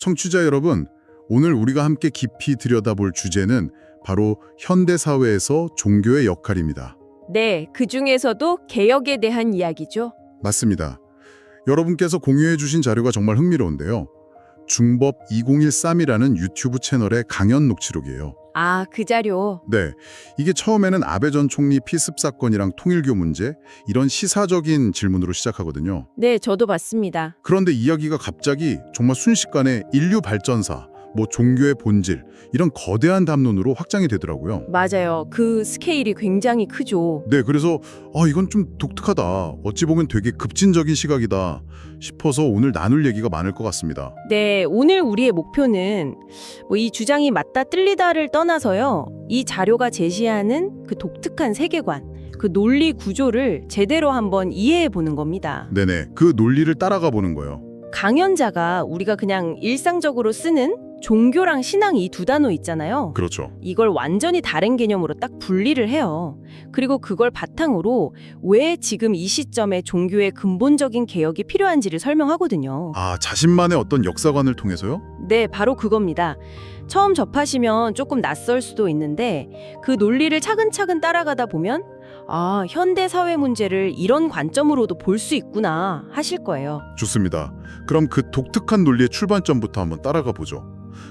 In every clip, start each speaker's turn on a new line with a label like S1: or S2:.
S1: 청취자 여러분, 오늘 우리가 함께 깊이 들여다볼 주제는 바로 현대사회에서 종교의 역할입니다.
S2: 네, 그중에서도 개혁에 대한 이야기죠.
S1: 맞습니다. 여러분께서 공유해 주신 자료가 정말 흥미로운데요. 중법 2013이라는 유튜브 채널의 강연 녹취록이에요.
S2: 아, 그 자료.
S1: 네, 이게 처음에는 아베 전 총리 피습 사건이랑 통일교 문제, 이런 시사적인 질문으로 시작하거든요.
S2: 네, 저도 봤습니다.
S1: 그런데 이야기가 갑자기 정말 순식간에 인류 발전사, 종교의 본질, 이런 거대한 담론으로 확장이 되더라고요.
S2: 맞아요. 그 스케일이 굉장히 크죠.
S1: 네, 그래서 이건 좀 독특하다, 어찌 보면 되게 급진적인 시각이다 싶어서 오늘 나눌 얘기가 많을 것 같습니다.
S2: 네, 오늘 우리의 목표는 이 주장이 맞다 틀리다를 떠나서요. 이 자료가 제시하는 그 독특한 세계관, 그 논리 구조를 제대로 한번 이해해 보는 겁니다.
S1: 네네, 그 논리를 따라가 보는 거예요.
S2: 강연자가 우리가 그냥 일상적으로 쓰는 종교랑 신앙 이 두 단어 있잖아요.
S1: 그렇죠.
S2: 이걸 완전히 다른 개념으로 딱 분리를 해요. 그리고 그걸 바탕으로 왜 지금 이 시점에 종교의 근본적인 개혁이 필요한지를 설명하거든요.
S1: 아, 자신만의 어떤 역사관을 통해서요?
S2: 네, 바로 그겁니다. 처음 접하시면 조금 낯설 수도 있는데 그 논리를 차근차근 따라가다 보면 아, 현대 사회 문제를 이런 관점으로도 볼 수 있구나 하실 거예요.
S1: 좋습니다. 그럼 그 독특한 논리의 출발점부터 한번 따라가 보죠.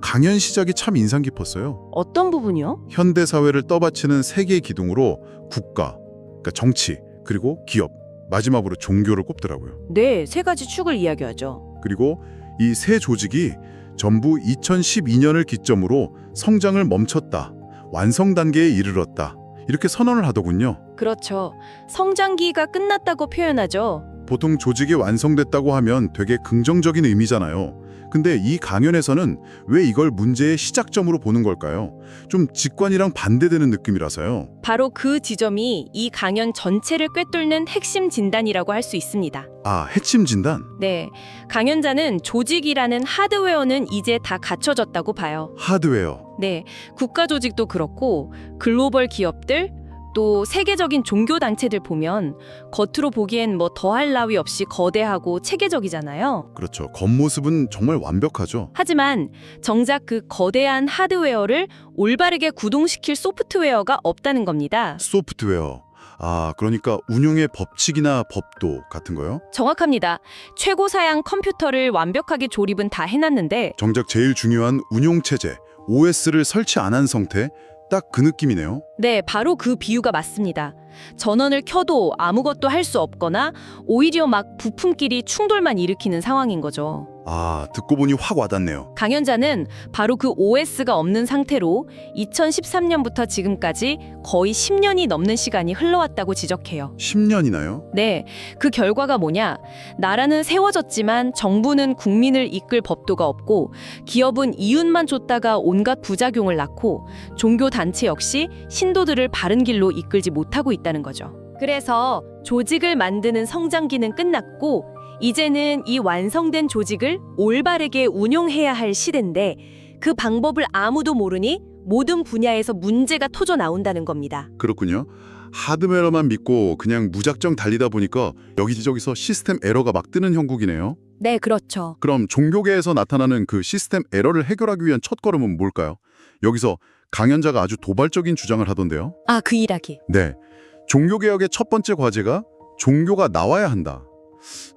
S1: 강연 시작이 참 인상 깊었어요.
S2: 어떤 부분이요?
S1: 현대 사회를 떠받치는 세 개의 기둥으로 국가, 그러니까 정치, 그리고 기업, 마지막으로 종교를 꼽더라고요.
S2: 네, 세 가지 축을 이야기하죠.
S1: 그리고 이 세 조직이 전부 2012년을 기점으로 성장을 멈췄다, 완성 단계에 이르렀다, 이렇게 선언을 하더군요.
S2: 그렇죠. 성장기가 끝났다고 표현하죠.
S1: 보통 조직이 완성됐다고 하면 되게 긍정적인 의미잖아요. 근데 이 강연에서는 왜 이걸 문제의 시작점으로 보는 걸까요? 좀 직관이랑 반대되는 느낌이라서요.
S2: 바로 그 지점이 이 강연 전체를 꿰뚫는 핵심 진단이라고 할 수 있습니다.
S1: 아, 해침 진단?
S2: 네, 강연자는 조직이라는 하드웨어는 이제 다 갖춰졌다고 봐요.
S1: 하드웨어.
S2: 네, 국가 조직도 그렇고 글로벌 기업들, 또 세계적인 종교 단체들 보면 겉으로 보기엔 더할 나위 없이 거대하고 체계적이잖아요.
S1: 그렇죠. 겉모습은 정말 완벽하죠.
S2: 하지만 정작 그 거대한 하드웨어를 올바르게 구동시킬 소프트웨어가 없다는 겁니다.
S1: 소프트웨어. 아, 그러니까 운용의 법칙이나 법도 같은 거요?
S2: 정확합니다. 최고 사양 컴퓨터를 완벽하게 조립은 다 해놨는데
S1: 정작 제일 중요한 운용체제, OS를 설치 안 한 상태, 딱 그 느낌이네요.
S2: 네, 바로 그 비유가 맞습니다. 전원을 켜도 아무것도 할 수 없거나 오히려 막 부품끼리 충돌만 일으키는 상황인 거죠.
S1: 아, 듣고 보니 확 와닿네요.
S2: 강연자는 바로 그 OS가 없는 상태로 2013년부터 지금까지 거의 10년이 넘는 시간이 흘러왔다고 지적해요.
S1: 10년이나요?
S2: 네, 그 결과가 뭐냐? 나라는 세워졌지만 정부는 국민을 이끌 법도가 없고 기업은 이윤만 줬다가 온갖 부작용을 낳고 종교 단체 역시 신도들을 바른 길로 이끌지 못하고 있다는 거죠. 그래서 조직을 만드는 성장기는 끝났고 이제는 이 완성된 조직을 올바르게 운용해야 할 시대인데 그 방법을 아무도 모르니 모든 분야에서 문제가 터져 나온다는 겁니다.
S1: 그렇군요. 하드웨어만 믿고 그냥 무작정 달리다 보니까 여기저기서 시스템 에러가 막 뜨는 형국이네요.
S2: 네, 그렇죠.
S1: 그럼 종교계에서 나타나는 그 시스템 에러를 해결하기 위한 첫걸음은 뭘까요? 여기서 강연자가 아주 도발적인 주장을 하던데요.
S2: 아, 그 이야기.
S1: 네, 종교개혁의 첫 번째 과제가 종교가 나와야 한다.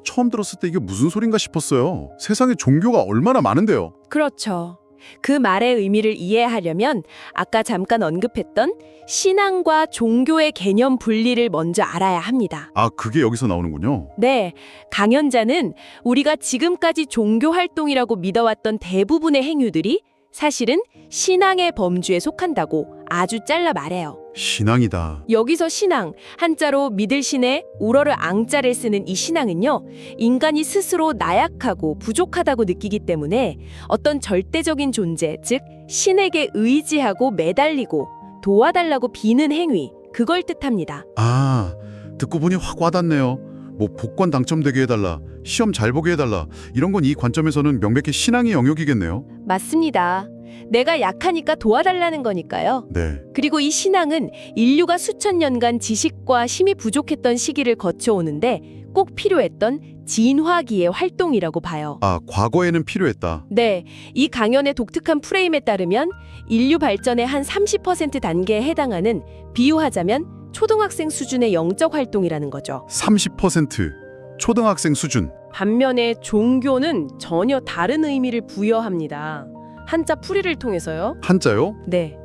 S1: 처음 들었을 때 이게 무슨 소린가 싶었어요. 세상에 종교가 얼마나 많은데요.
S2: 그렇죠. 그 말의 의미를 이해하려면 아까 잠깐 언급했던 신앙과 종교의 개념 분리를 먼저 알아야 합니다.
S1: 아, 그게 여기서 나오는군요.
S2: 네, 강연자는 우리가 지금까지 종교 활동이라고 믿어왔던 대부분의 행위들이 사실은 신앙의 범주에 속한다고 아주 잘라 말해요.
S1: 신앙이다.
S2: 여기서 신앙, 한자로 믿을 신에 우러를 앙자를 쓰는 이 신앙은요, 인간이 스스로 나약하고 부족하다고 느끼기 때문에 어떤 절대적인 존재, 즉 신에게 의지하고 매달리고 도와달라고 비는 행위, 그걸 뜻합니다.
S1: 아, 듣고 보니 확 와닿네요. 복권 당첨되게 해달라, 시험 잘 보게 해달라, 이런 건 이 관점에서는 명백히 신앙의 영역이겠네요.
S2: 맞습니다. 내가 약하니까 도와달라는 거니까요.
S1: 네.
S2: 그리고 이 신앙은 인류가 수천 년간 지식과 힘이 부족했던 시기를 거쳐오는데 꼭 필요했던 진화기의 활동이라고 봐요.
S1: 아, 과거에는 필요했다.
S2: 네, 이 강연의 독특한 프레임에 따르면 인류 발전의 한 30% 단계에 해당하는 비유하자면 초등학생 수준의 영적 활동이라는 거죠.
S1: 30% 초등학생 수준.
S2: 반면에 종교는 전혀 다른 의미를 부여합니다. 한자 풀이를 통해서요.
S1: 한자요?
S2: 네.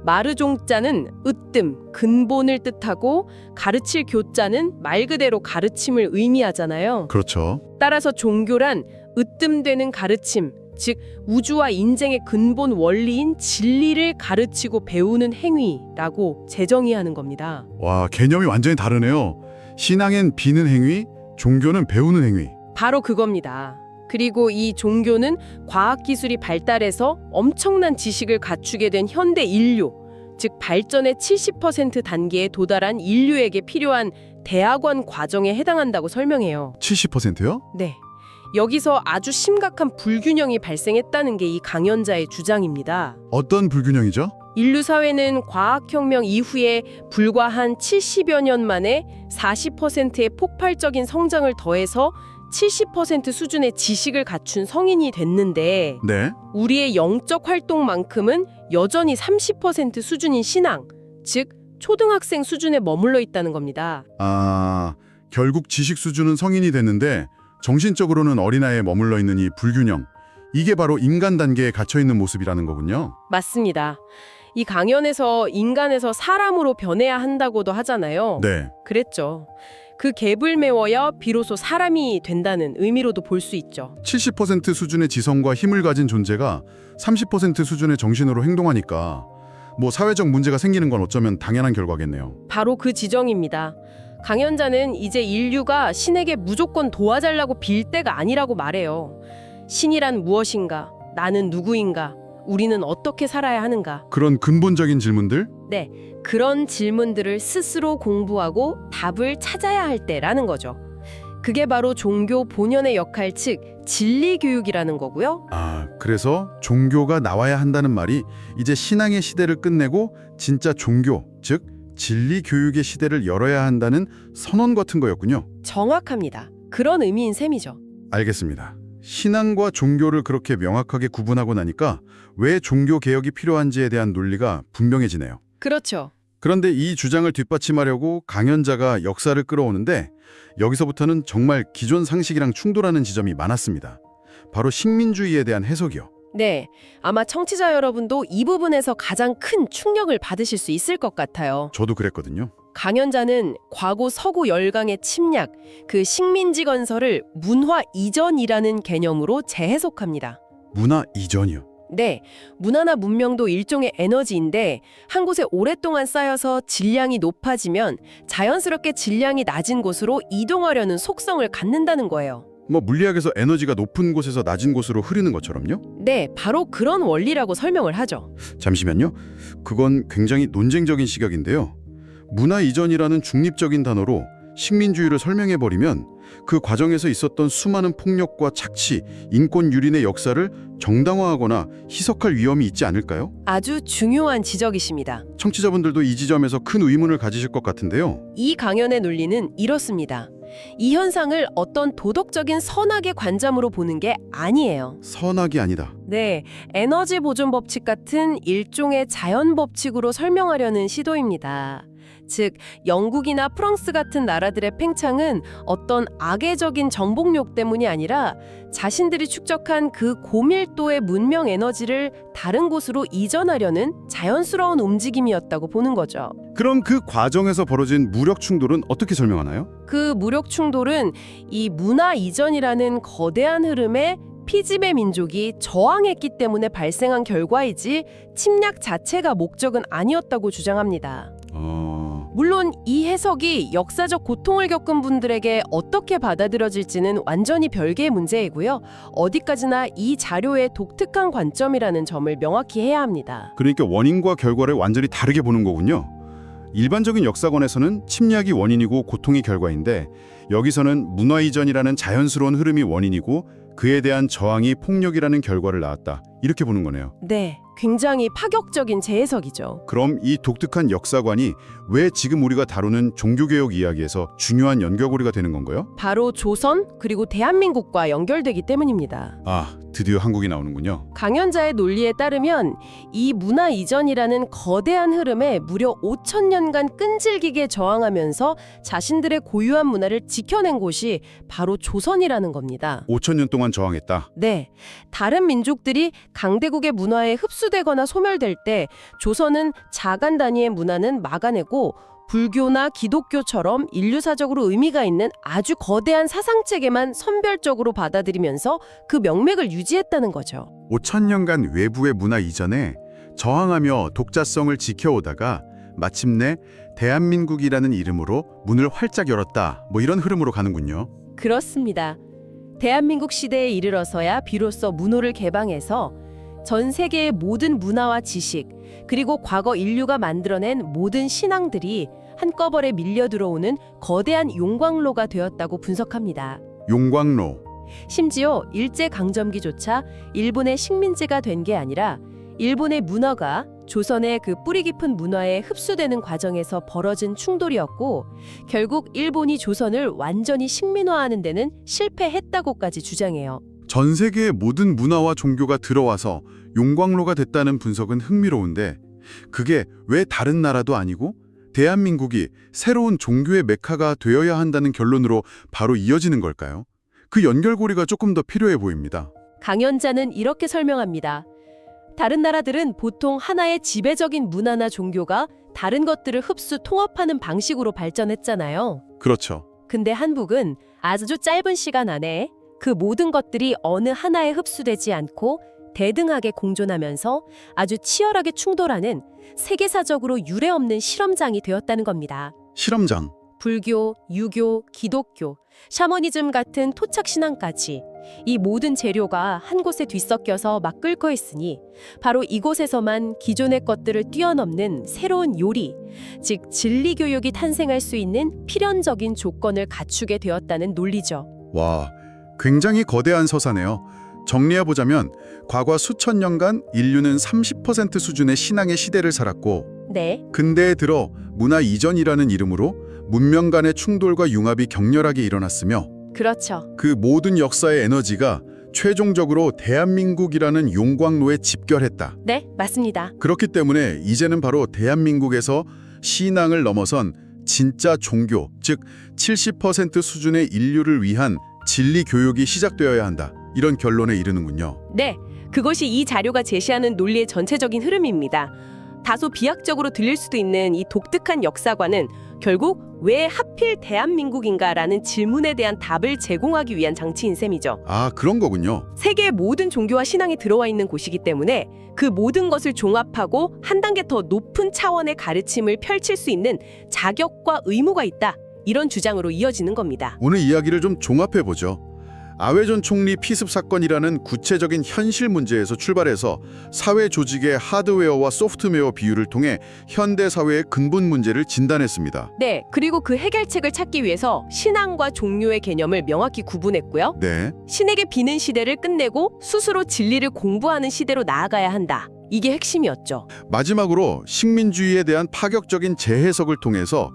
S2: 마르종자는 으뜸, 근본을 뜻하고 가르칠 교자는 말 그대로 가르침을 의미하잖아요.
S1: 그렇죠.
S2: 따라서 종교란 으뜸되는 가르침, 즉 우주와 인생의 근본 원리인 진리를 가르치고 배우는 행위라고 재정의하는 겁니다.
S1: 와, 개념이 완전히 다르네요. 신앙엔 비는 행위, 종교는 배우는 행위.
S2: 바로 그겁니다. 그리고 이 종교는 과학기술이 발달해서 엄청난 지식을 갖추게 된 현대 인류, 즉 발전의 70% 단계에 도달한 인류에게 필요한 대학원 과정에 해당한다고 설명해요.
S1: 70%요?
S2: 네. 여기서 아주 심각한 불균형이 발생했다는 게 이 강연자의 주장입니다.
S1: 어떤 불균형이죠?
S2: 인류 사회는 과학혁명 이후에 불과 한 70여 년 만에 40%의 폭발적인 성장을 더해서 70% 수준의 지식을 갖춘 성인이 됐는데
S1: 네.
S2: 우리의 영적 활동만큼은 여전히 30% 수준인 신앙, 즉 초등학생 수준에 머물러 있다는 겁니다.
S1: 아, 결국 지식 수준은 성인이 됐는데 정신적으로는 어린아이에 머물러 있는 이 불균형. 이게 바로 인간 단계에 갇혀 있는 모습이라는 거군요.
S2: 맞습니다. 이 강연에서 인간에서 사람으로 변해야 한다고도 하잖아요.
S1: 네.
S2: 그랬죠. 그 갭을 메워야 비로소 사람이 된다는 의미로도 볼 수 있죠.
S1: 70% 수준의 지성과 힘을 가진 존재가 30% 수준의 정신으로 행동하니까 뭐 사회적 문제가 생기는 건 어쩌면 당연한 결과겠네요.
S2: 바로 그 지정입니다. 강연자는 이제 인류가 신에게 무조건 도와달라고 빌 때가 아니라고 말해요. 신이란 무엇인가? 나는 누구인가? 우리는 어떻게 살아야 하는가?
S1: 그런 근본적인 질문들?
S2: 네, 그런 질문들을 스스로 공부하고 답을 찾아야 할 때라는 거죠. 그게 바로 종교 본연의 역할, 즉 진리 교육이라는 거고요.
S1: 아, 그래서 종교가 나와야 한다는 말이 이제 신앙의 시대를 끝내고 진짜 종교, 즉 진리 교육의 시대를 열어야 한다는 선언 같은 거였군요.
S2: 정확합니다. 그런 의미인 셈이죠.
S1: 알겠습니다. 신앙과 종교를 그렇게 명확하게 구분하고 나니까 왜 종교 개혁이 필요한지에 대한 논리가 분명해지네요.
S2: 그렇죠.
S1: 그런데 이 주장을 뒷받침하려고 강연자가 역사를 끌어오는데 여기서부터는 정말 기존 상식이랑 충돌하는 지점이 많았습니다. 바로 식민주의에 대한 해석이요.
S2: 네, 아마 청취자 여러분도 이 부분에서 가장 큰 충격을 받으실 수 있을 것 같아요.
S1: 저도 그랬거든요.
S2: 강연자는 과거 서구 열강의 침략, 그 식민지 건설을 문화 이전이라는 개념으로 재해석합니다.
S1: 문화 이전이요.
S2: 네, 문화나 문명도 일종의 에너지인데 한 곳에 오랫동안 쌓여서 질량이 높아지면 자연스럽게 질량이 낮은 곳으로 이동하려는 속성을 갖는다는 거예요.
S1: 뭐 물리학에서 에너지가 높은 곳에서 낮은 곳으로 흐르는 것처럼요?
S2: 네, 바로 그런 원리라고 설명을 하죠.
S1: 잠시만요. 그건 굉장히 논쟁적인 시각인데요. 문화 이전이라는 중립적인 단어로 식민주의를 설명해버리면 그 과정에서 있었던 수많은 폭력과 착취, 인권 유린의 역사를 정당화하거나 희석할 위험이 있지 않을까요?
S2: 아주 중요한 지적이십니다.
S1: 청취자분들도 이 지점에서 큰 의문을 가지실 것 같은데요.
S2: 이 강연의 논리는 이렇습니다. 이 현상을 어떤 도덕적인 선악의 관점으로 보는 게 아니에요.
S1: 선악이 아니다.
S2: 네, 에너지 보존 법칙 같은 일종의 자연 법칙으로 설명하려는 시도입니다. 즉, 영국이나 프랑스 같은 나라들의 팽창은 어떤 악의적인 정복욕 때문이 아니라 자신들이 축적한 그 고밀도의 문명 에너지를 다른 곳으로 이전하려는 자연스러운 움직임이었다고 보는 거죠.
S1: 그럼 그 과정에서 벌어진 무력 충돌은 어떻게 설명하나요?
S2: 그 무력 충돌은 이 문화 이전이라는 거대한 흐름에 피지배 민족이 저항했기 때문에 발생한 결과이지 침략 자체가 목적은 아니었다고 주장합니다. 물론 이 해석이 역사적 고통을 겪은 분들에게 어떻게 받아들여질지는 완전히 별개의 문제이고요. 어디까지나 이 자료의 독특한 관점이라는 점을 명확히 해야 합니다.
S1: 그러니까 원인과 결과를 완전히 다르게 보는 거군요. 일반적인 역사관에서는 침략이 원인이고 고통이 결과인데 여기서는 문화 이전이라는 자연스러운 흐름이 원인이고 그에 대한 저항이 폭력이라는 결과를 낳았다. 이렇게 보는 거네요.
S3: 네, 굉장히 파격적인 재해석이죠.
S1: 그럼 이 독특한 역사관이 왜 지금 우리가 다루는 종교개혁 이야기에서 중요한 연결고리가 되는 건가요?
S3: 바로 조선 그리고 대한민국과 연결되기 때문입니다.
S1: 아, 드디어 한국이 나오는군요.
S3: 강연자의 논리에 따르면 이 문화 이전이라는 거대한 흐름에 무려 5,000년간 끈질기게 저항하면서 자신들의 고유한 문화를 지켜낸 곳이 바로 조선이라는 겁니다.
S1: 5,000년 동안 저항했다.
S3: 네, 다른 민족들이 강대국의 문화에 흡수되거나 소멸될 때 조선은 자간 단위의 문화는 막아내고 불교나 기독교처럼 인류사적으로 의미가 있는 아주 거대한 사상체계만 선별적으로 받아들이면서 그 명맥을 유지했다는 거죠.
S1: 5,000년간 외부의 문화 이전에 저항하며 독자성을 지켜오다가 마침내 대한민국이라는 이름으로 문을 활짝 열었다. 뭐 이런 흐름으로 가는군요.
S3: 그렇습니다. 대한민국 시대에 이르러서야 비로소 문호를 개방해서 전 세계의 모든 문화와 지식, 그리고 과거 인류가 만들어낸 모든 신앙들이 한꺼번에 밀려 들어오는 거대한 용광로가 되었다고 분석합니다.
S1: 용광로.
S3: 심지어 일제강점기조차 일본의 식민지가 된 게 아니라 일본의 문화가 조선의 그 뿌리 깊은 문화에 흡수되는 과정에서 벌어진 충돌이었고 결국 일본이 조선을 완전히 식민화하는 데는 실패했다고까지 주장해요.
S1: 전 세계의 모든 문화와 종교가 들어와서 용광로가 됐다는 분석은 흥미로운데 그게 왜 다른 나라도 아니고 대한민국이 새로운 종교의 메카가 되어야 한다는 결론으로 바로 이어지는 걸까요? 그 연결고리가 조금 더 필요해 보입니다.
S3: 강연자는 이렇게 설명합니다. 다른 나라들은 보통 하나의 지배적인 문화나 종교가 다른 것들을 흡수 통합하는 방식으로 발전했잖아요.
S1: 그렇죠.
S3: 근데 한국은 아주 짧은 시간 안에 그 모든 것들이 어느 하나에 흡수되지 않고 대등하게 공존하면서 아주 치열하게 충돌하는 세계사적으로 유례없는 실험장이 되었다는 겁니다.
S1: 실험장.
S3: 불교, 유교, 기독교, 샤머니즘 같은 토착 신앙까지 이 모든 재료가 한 곳에 뒤섞여서 막 끓고 있으니 바로 이곳에서만 기존의 것들을 뛰어넘는 새로운 요리, 즉 진리 교육이 탄생할 수 있는 필연적인 조건을 갖추게 되었다는 논리죠.
S1: 와, 굉장히 거대한 서사네요. 정리해보자면 과거 수천 년간 인류는 30% 수준의 신앙의 시대를 살았고
S3: 네,
S1: 근대에 들어 문화 이전이라는 이름으로 문명 간의 충돌과 융합이 격렬하게 일어났으며
S3: 그렇죠.
S1: 그 모든 역사의 에너지가 최종적으로 대한민국이라는 용광로에 집결했다.
S3: 네, 맞습니다.
S1: 그렇기 때문에 이제는 바로 대한민국에서 신앙을 넘어선 진짜 종교, 즉 70% 수준의 인류를 위한 진리 교육이 시작되어야 한다. 이런 결론에 이르는군요.
S3: 네, 그것이 이 자료가 제시하는 논리의 전체적인 흐름입니다. 다소 비약적으로 들릴 수도 있는 이 독특한 역사관은 결국 왜 하필 대한민국인가라는 질문에 대한 답을 제공하기 위한 장치인 셈이죠.
S1: 아, 그런 거군요.
S3: 세계의 모든 종교와 신앙이 들어와 있는 곳이기 때문에 그 모든 것을 종합하고 한 단계 더 높은 차원의 가르침을 펼칠 수 있는 자격과 의무가 있다. 이런 주장으로 이어지는 겁니다.
S1: 오늘 이야기를 좀 종합해보죠. 아웨존 총리 피습 사건이라는 구체적인 현실 문제에서 출발해서 사회 조직의 하드웨어와 소프트웨어 비율을 통해 현대 사회의 근본 문제를 진단했습니다.
S3: 네, 그리고 그 해결책을 찾기 위해서 신앙과 종교의 개념을 명확히 구분했고요.
S1: 네,
S3: 신에게 비는 시대를 끝내고 스스로 진리를 공부하는 시대로 나아가야 한다. 이게 핵심이었죠.
S1: 마지막으로 식민주의에 대한 파격적인 재해석을 통해서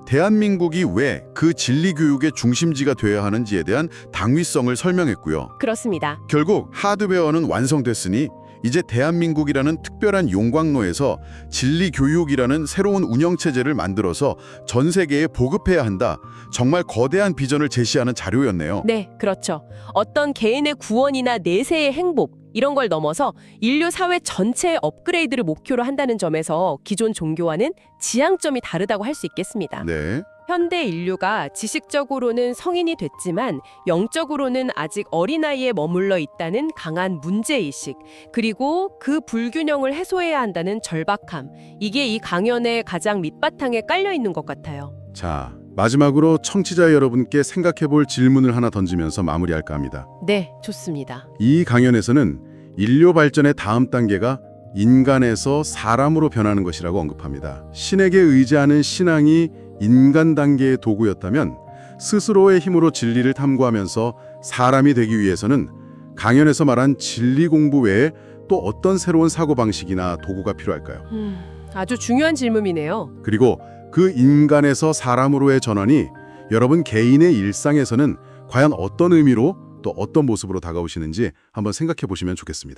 S1: 대한민국이 왜 그 진리 교육의 중심지가 되어야 하는지에 대한 당위성을 설명했고요.
S3: 그렇습니다.
S1: 결국 하드웨어는 완성됐으니 이제 대한민국이라는 특별한 용광로에서 진리 교육이라는 새로운 운영체제를 만들어서 전 세계에 보급해야 한다. 정말 거대한 비전을 제시하는 자료였네요.
S3: 네, 그렇죠. 어떤 개인의 구원이나 내세의 행복 이런 걸 넘어서 인류 사회 전체의 업그레이드를 목표로 한다는 점에서 기존 종교와는 지향점이 다르다고 할 수 있겠습니다.
S1: 네.
S3: 현대 인류가 지식적으로는 성인이 됐지만 영적으로는 아직 어린아이에 머물러 있다는 강한 문제의식, 그리고 그 불균형을 해소해야 한다는 절박함, 이게 이 강연의 가장 밑바탕에 깔려 있는 것 같아요.
S1: 자, 마지막으로 청취자 여러분께 생각해볼 질문을 하나 던지면서 마무리할까 합니다.
S3: 네, 좋습니다.
S1: 이 강연에서는 인류 발전의 다음 단계가 인간에서 사람으로 변하는 것이라고 언급합니다. 신에게 의지하는 신앙이 인간 단계의 도구였다면 스스로의 힘으로 진리를 탐구하면서 사람이 되기 위해서는 강연에서 말한 진리 공부 외에 또 어떤 새로운 사고방식이나 도구가 필요할까요?
S3: 아주 중요한 질문이네요.
S1: 그리고 그 인간에서 사람으로의 전환이 여러분 개인의 일상에서는 과연 어떤 의미로 또 어떤 모습으로 다가오시는지 한번 생각해 보시면 좋겠습니다.